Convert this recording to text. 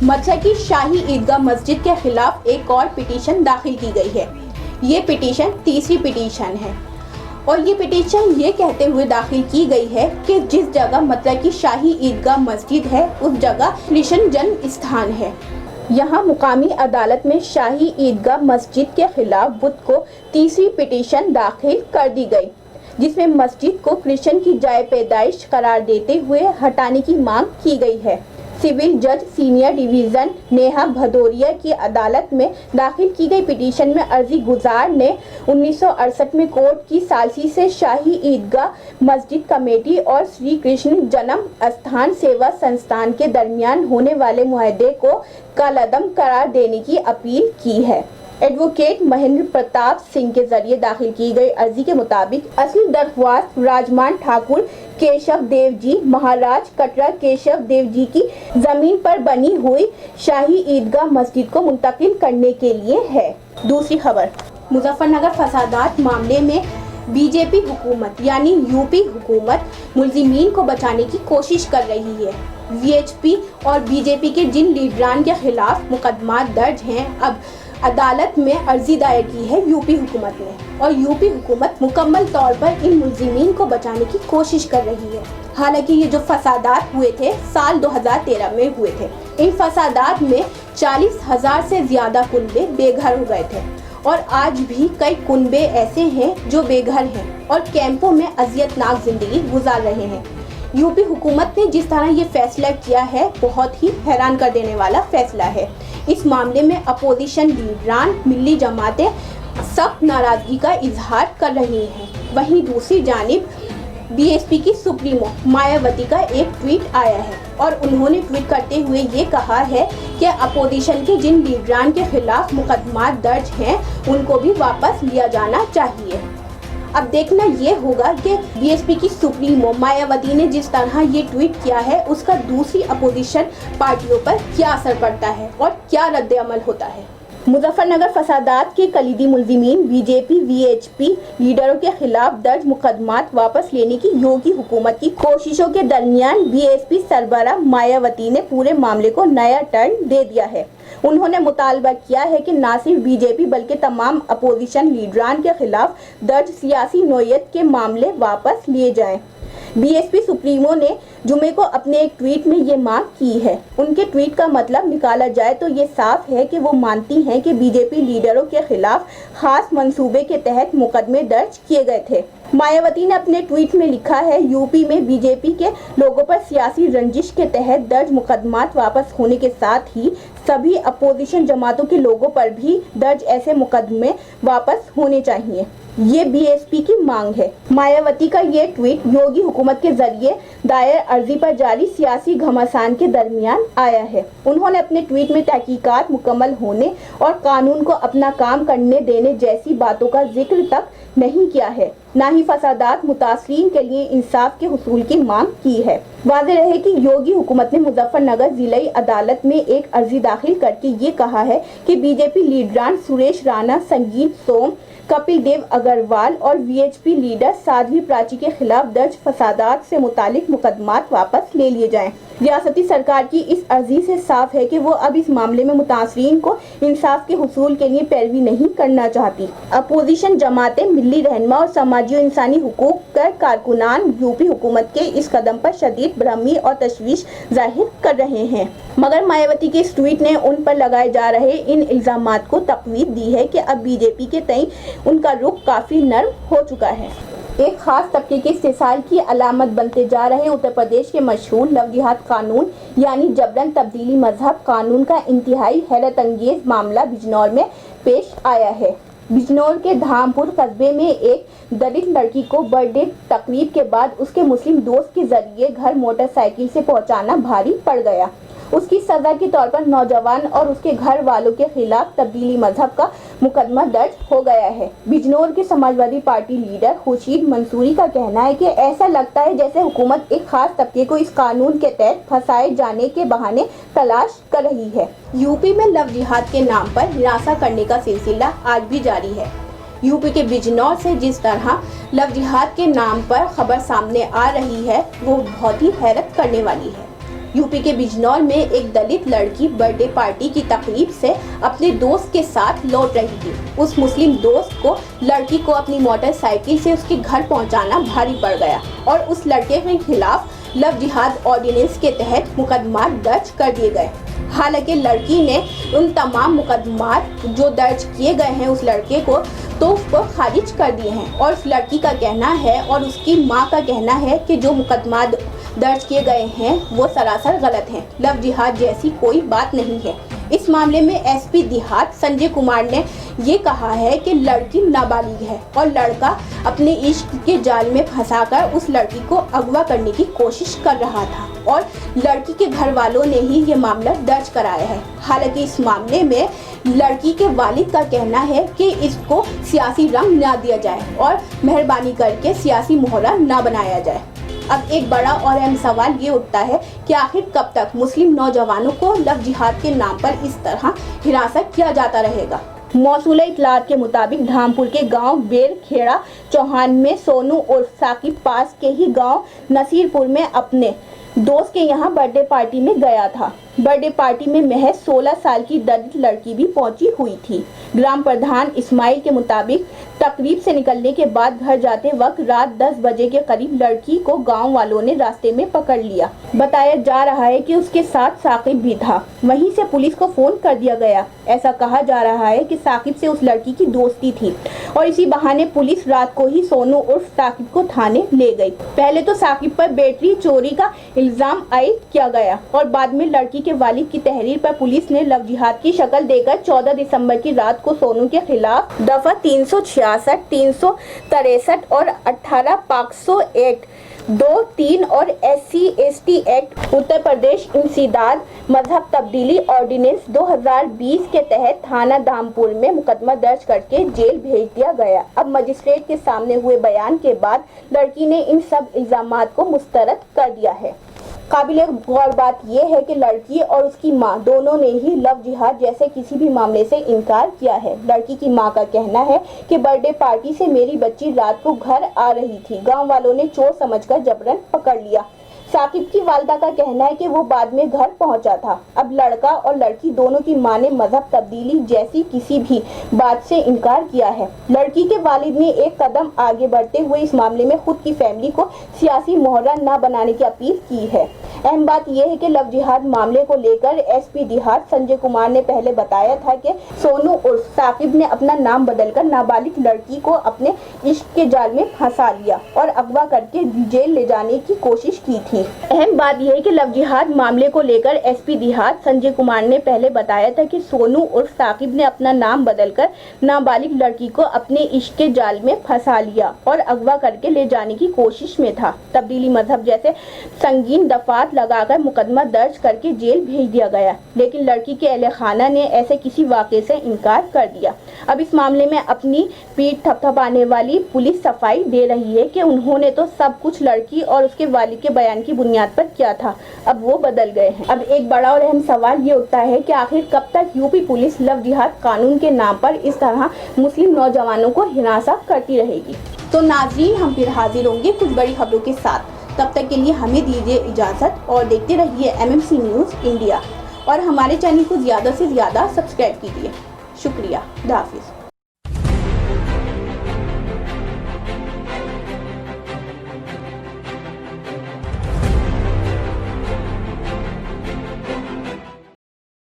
मथुरा की शाही ईदगाह मस्जिद के खिलाफ एक और पिटीशन दाखिल की गई है। ये पिटीशन तीसरी पिटीशन है और ये पिटीशन ये कहते हुए दाखिल की गई है कि जिस जगह मथुरा की शाही ईदगाह मस्जिद है उस जगह कृष्ण जन्म स्थान है। यहाँ मुकामी अदालत में शाही ईदगाह मस्जिद के खिलाफ बुध को तीसरी पिटीशन दाखिल कर दी गई, जिसमें मस्जिद को कृष्ण की जाए पैदाइश करार देते हुए हटाने की मांग की गई है। सिविल जज सीनियर डिवीज़न नेहा भदौरिया की अदालत में दाखिल की गई पिटीशन में अर्जी गुजार ने 1968 में कोर्ट की सालिसी से शाही ईदगाह मस्जिद कमेटी और श्री कृष्ण जन्म स्थान सेवा संस्थान के दरमियान होने वाले मुआहदे को कालअदम करार देने की अपील की है। एडवोकेट महेंद्र प्रताप सिंह के जरिए दाखिल की गई अर्जी के मुताबिक असली दरख्वास्त राजमान ठाकुर केशव देव जी महाराज कटरा केशव देव जी की जमीन पर बनी हुई शाही ईदगाह मस्जिद को मुंतकिल करने के लिए है। दूसरी खबर, मुजफ्फरनगर फसादात मामले में बीजेपी हुकूमत यानी यूपी हुकूमत मुलजिमीन को बचाने की कोशिश कर रही है। वीएचपी और बीजेपी के जिन लीडरान के खिलाफ मुकदमा दर्ज हैं, अब अदालत में अर्जी दायर की है यूपी हुकूमत ने और यूपी हुकूमत मुकम्मल तौर पर इन मुलजिमीन को बचाने की कोशिश कर रही है। हालांकि ये जो फसादात हुए थे साल 2013 में हुए थे, इन फसादात में 40,000 से ज़्यादा कुनबे बेघर हो गए थे और आज भी कई कुनबे ऐसे हैं जो बेघर हैं और कैंपों में अजियतनाक ज़िंदगी गुजार रहे हैं। यूपी हुकूमत ने जिस तरह ये फैसला किया है बहुत ही हैरान कर देने वाला फैसला है। इस मामले में अपोजिशन लीडरान मिली जमातें सख्त नाराज़गी का इजहार कर रही हैं। वहीं दूसरी जानिब बीएसपी की सुप्रीमो मायावती का एक ट्वीट आया है और उन्होंने ट्वीट करते हुए ये कहा है कि अपोजिशन के जिन लीडरान के खिलाफ मुकदमा दर्ज हैं उनको भी वापस लिया जाना चाहिए। अब देखना ये होगा कि बीएसपी की सुप्रीमो मायावती ने जिस तरह ये ट्वीट किया है उसका दूसरी अपोजिशन पार्टियों पर क्या असर पड़ता है और क्या रद्द अमल होता है। मुजफ्फरनगर फसादात के कलीदी मुलजिमीन बीजेपी वीएचपी लीडरों के खिलाफ दर्ज मुकदमात वापस लेने की योगी हुकूमत की कोशिशों के दरमियान बीएसपी सरबराह मायावती ने पूरे मामले को नया टर्न दे दिया है। उन्होंने मुतालबा किया है कि न सिर्फ बीजेपी बल्कि तमाम अपोजिशन लीडरान के खिलाफ दर्ज सियासी नोयत के मामले वापस लिए जाएं। बीएसपी सुप्रीमो ने जुमे को अपने एक ट्वीट में ये मांग की है। उनके ट्वीट का मतलब निकाला जाए तो ये साफ है कि वो मानती हैं कि बीजेपी लीडरों के खिलाफ खास मंसूबे के तहत मुकदमे दर्ज किए गए थे। मायावती ने अपने ट्वीट में लिखा है, यूपी में बीजेपी के लोगों पर सियासी रंजिश के तहत दर्ज मुकदमात वापस होने के साथ ही सभी अपोजिशन जमातों के लोगों पर भी दर्ज ऐसे मुकदमे वापस होने चाहिए। ये बीएसपी की मांग है। मायावती का ये ट्वीट योगी हुकूमत के जरिए दायर अर्जी पर जारी सियासी घमासान के दरमियान आया है। उन्होंने अपने ट्वीट में तहकीकात मुकम्मल होने और कानून को अपना काम करने देने जैसी बातों का जिक्र तक नहीं किया है, न ही फसादात मुतासरीन के लिए इंसाफ के हुसूल की मांग की है। वाज़ेह रहे कि योगी हुकूमत ने मुजफ्फरनगर जिलाई अदालत में एक अर्जी दाखिल करके ये कहा है कि बीजेपी लीडरान सुरेश राणा, संगीत सोम, कपिल देव अग्रवाल और वीएचपी लीडर साध्वी प्राची के खिलाफ दर्ज फसादात से मुतालिक मुकदमात वापस ले लिए जाएं। रियासती सरकार की इस अर्जी से साफ है कि वो अब इस मामले में मुतासरीन को इंसाफ के हुसूल के लिए पैरवी नहीं करना चाहती। अपोजिशन जमातें, मिली रहनुमा और समाजी और इंसानी हुकूक के कारकुनान यूपी हुकूमत के इस कदम पर शदीद बरहमी और तशवीश जाहिर कर रहे हैं, मगर मायावती के इस ट्वीट ने उन पर लगाए जा रहे इन इल्जामात को तकवीद दी है कि अब बीजेपी के तई उनका रुख काफ़ी नर्म हो चुका है। एक खास तबके के इस्तेसाल की अलामत बनते जा रहे उत्तर प्रदेश के मशहूर लव जिहाद कानून यानी जबरन तब्दीली मजहब कानून का इंतहाई हैरत अंगेज मामला बिजनौर में पेश आया है। बिजनौर के धामपुर कस्बे में एक दलित लड़की को बर्थडे तकरीब के बाद उसके मुस्लिम दोस्त के जरिए घर मोटरसाइकिल से पहुंचाना भारी पड़ गया। उसकी सजा के तौर पर नौजवान और उसके घर वालों के खिलाफ तब्दीली मजहब का मुकदमा दर्ज हो गया है। बिजनौर के समाजवादी पार्टी लीडर खुर्शीद मंसूरी का कहना है कि ऐसा लगता है जैसे हुकूमत एक खास तबके को इस कानून के तहत फंसाए जाने के बहाने तलाश कर रही है। यूपी में लव जिहाद के नाम पर हिरासत करने का सिलसिला आज भी जारी है। यूपी के बिजनौर से जिस तरह लव जिहाद के नाम पर खबर सामने आ रही है वो बहुत ही हैरत करने वाली है। यूपी के बिजनौर में एक दलित लड़की बर्थडे पार्टी की तकरीब से अपने दोस्त के साथ लौट रही थी। उस मुस्लिम दोस्त को लड़की को अपनी मोटरसाइकिल से उसके घर पहुंचाना भारी पड़ गया और उस लड़के के खिलाफ लव जिहाद ऑर्डिनेंस के तहत मुकदमा दर्ज कर दिए गए। हालांकि लड़की ने उन तमाम मुकदमा जो दर्ज किए गए हैं उस लड़के को तो उसको खारिज कर दिए हैं और उस लड़की का कहना है और उसकी मां का कहना है कि जो मुकदमा दर्ज किए गए हैं वो सरासर गलत हैं। लव जिहाद जैसी कोई बात नहीं है। इस मामले में एसपी देहात संजय कुमार ने ये कहा है कि लड़की नाबालिग है और लड़का अपने इश्क के जाल में फंसाकर उस लड़की को अगवा करने की कोशिश कर रहा था और लड़की के घर वालों ने ही ये मामला दर्ज कराया है। हालांकि इस मामले में लड़की के वालिद का कहना है कि इसको सियासी रंग ना दिया जाए और मेहरबानी करके सियासी मोहरा ना बनाया जाए। अब एक बड़ा और अहम सवाल ये उठता है कि आखिर कब तक मुस्लिम नौजवानों को लव जिहाद के नाम पर इस तरह हिरासत किया जाता रहेगा। मौसूला इत्तलात के मुताबिक धामपुर के गांव बेरखेड़ा चौहान में सोनू उर्फ साकिब पास के ही गांव नसीरपुर में अपने दोस्त के यहाँ बर्थडे पार्टी में गया था। बर्थडे पार्टी में महज 16 साल की दलित लड़की भी पहुंची हुई थी। ग्राम प्रधान इस्माइल के मुताबिक तकरीब से निकलने के बाद घर जाते वक्त रात 10 बजे के करीब लड़की को गांव वालों ने रास्ते में पकड़ लिया। बताया जा रहा है कि उसके साथ साकिब भी था। वहीं से पुलिस को फोन कर दिया गया। ऐसा कहा जा रहा है कि साकिब से उस लड़की की दोस्ती थी और इसी बहाने पुलिस रात को ही सोनू उर्फ साकिब को थाने ले गई। पहले तो साकिब पर बैटरी चोरी का इल्जाम आयद किया गया और बाद में लड़की के वालिद की तहरीर पर पुलिस ने लव जिहाद की शक्ल देकर 14 दिसंबर की रात को सोनू के खिलाफ दफा 366, 363 और 18 पॉक्सो एक्ट 2, 3 और SC/ST एक्ट उत्तर प्रदेश इंसदाद मजहब तब्दीली ऑर्डिनेंस 2020 के तहत थाना धामपुर में मुकदमा दर्ज करके जेल भेज दिया गया। अब मजिस्ट्रेट के सामने हुए बयान के बाद लड़की ने इन सब इल्जामात को मुस्तरद कर दिया है। काबिले गौर बात यह है कि लड़की और उसकी मां दोनों ने ही लव जिहाद जैसे किसी भी मामले से इनकार किया है। लड़की की मां का कहना है कि बर्थडे पार्टी से मेरी बच्ची रात को घर आ रही थी, गांव वालों ने चोर समझकर जबरन पकड़ लिया। साकिब की वालदा का कहना है कि वो बाद में घर पहुंचा था। अब लड़का और लड़की दोनों की मां ने मजहब तब्दीली जैसी किसी भी बात से इनकार किया है। लड़की के वालिद ने एक कदम आगे बढ़ते हुए इस मामले में खुद की फैमिली को सियासी मोहरा न बनाने की अपील की है। अहम बात यह है कि लव जिहाद मामले को लेकर एसपी देहात संजय कुमार ने पहले बताया था कि सोनू उर्फ साकिब ने अपना नाम बदलकर नाबालिग लड़की को अपने इश्क के जाल में फंसा लिया और अगवा करके जेल ले जाने की कोशिश की थी। अहम बात यह है कि लव जिहाद मामले को लेकर एसपी देहात संजय कुमार ने पहले बताया था कि सोनू उर्फ साकिब ने अपना नाम बदलकर नाबालिग लड़की को अपने इश्क के जाल में फंसा लिया और अगवा करके ले जाने की कोशिश में था। तब्दीली मजहब जैसे संगीन दफात लगाकर मुकदमा दर्ज करके जेल भेज दिया गया, लेकिन लड़की के अहले खाना ने ऐसे किसी वाक़े से इनकार कर दिया। अब इस मामले में अपनी पीठ थपथपाने वाली पुलिस सफाई दे रही है कि उन्होंने तो सब कुछ लड़की और उसके वालिद के बयान की बुनियाद पर किया था, अब वो बदल गए हैं। अब एक बड़ा और अहम सवाल ये उठता है कि आखिर कब तक यूपी पुलिस लव जिहाद कानून के नाम पर इस तरह मुस्लिम नौजवानों को हिरासत करती रहेगी। तो नाज़रीन, हम फिर हाजिर होंगे कुछ बड़ी खबरों के साथ। तब तक के लिए हमें दीजिए इजाज़त और देखते रहिए MMC न्यूज़ इंडिया और हमारे चैनल को ज़्यादा से ज़्यादा सब्सक्राइब कीजिए। शुक्रिया। खुदा हाफिज़।